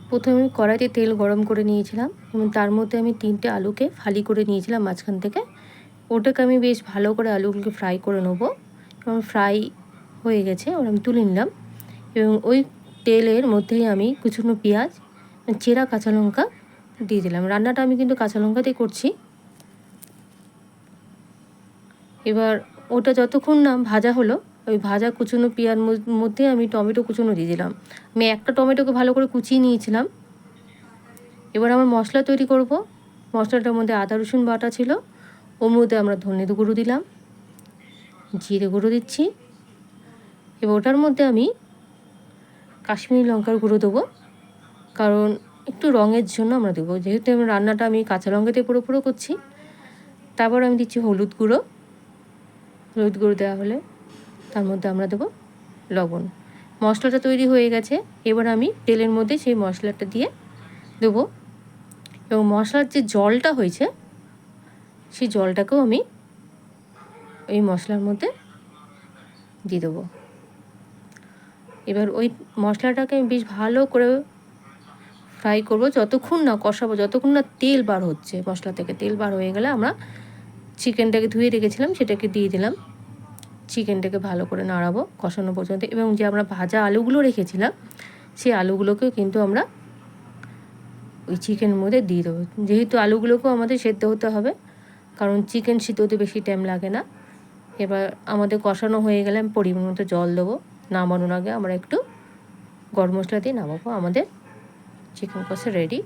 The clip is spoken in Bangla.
প্রথমে আমি কড়াইতে তেল গরম করে নিয়েছিলাম এবং তার মধ্যে আমি 3টে আলুকে ফালি করে নিয়েছিলাম মাঝখান থেকে। ওটাকে আমি বেশ ভালো করে আলুগুলোকে ফ্রাই করে নেব এবং ফ্রাই হয়ে গেছে, ওটা আমি তুলে নিলাম। এবং ওই তেলের মধ্যেই আমি কুচনো পেঁয়াজ, চেরা কাঁচা লঙ্কা দিয়ে দিলাম। রান্নাটা আমি কিন্তু কাঁচা লঙ্কাতেই করছি। এবার ওটা যতক্ষণ না ভাজা হলো, ওই ভাজা কুচনো পেঁয়াজ মধ্যে আমি টমেটো কুচনো দিয়ে দিলাম। আমি একটা টমেটোকে ভালো করে কুচিয়ে নিয়েছিলাম। এবার আমার মশলা তৈরি করব। মশলাটার মধ্যে আদা রসুন বাটা ছিল, ওর মধ্যে আমরা ধনে গুঁড়ো দিলাম, জিরে গুঁড়ো দিচ্ছি। এবার ওটার মধ্যে আমি কাশ্মীরি লঙ্কার গুঁড়ো দেবো, কারণ একটু রঙের জন্য আমরা দেবো, যেহেতু আমি রান্নাটা আমি কাঁচা লঙ্কাতে পুরো করছি। তারপর আমি দিচ্ছি হলুদ গুঁড়ো। হলুদ গুঁড়ো দেওয়া হলে তার মধ্যে আমরা দেবো লবণ। মশলাটা তৈরি হয়ে গেছে। এবার আমি তেলের মধ্যে সেই মশলাটা দিয়ে দেবো এবং মশলার যে জলটা হয়েছে সেই জলটাকেও আমি ওই মশলার মধ্যে দিয়ে দেবো। এবার ওই মশলাটাকে আমি বেশ ভালো করে ফ্রাই করবো, যতক্ষণ না কষাবো, যতক্ষণ না তেল বার হচ্ছে। মশলা থেকে তেল বার হয়ে গেলে আমরা চিকেনটাকে ধুয়ে রেখেছিলাম সেটাকে দিয়ে দিলাম। চিকেনটাকে ভালো করে নাড়াবো কষানো পর্যন্ত। এবং যে আমরা ভাজা আলুগুলো রেখেছিলাম সেই আলুগুলোকেও কিন্তু আমরা ওই চিকেনের মধ্যে দিয়ে দেবো, যেহেতু আলুগুলোকেও আমাদের সেদ্ধ হতে হবে, কারণ চিকেন সিদ্ধ হতে বেশি টাইম লাগে না। এবার আমাদের কষানো হয়ে গেলে আমি পরিমাণ মতো জল দেবো। নামানোর আগে আমরা একটু গরম মশলা দিয়ে নামাবো। আমাদের চিকেন কষা রেডি।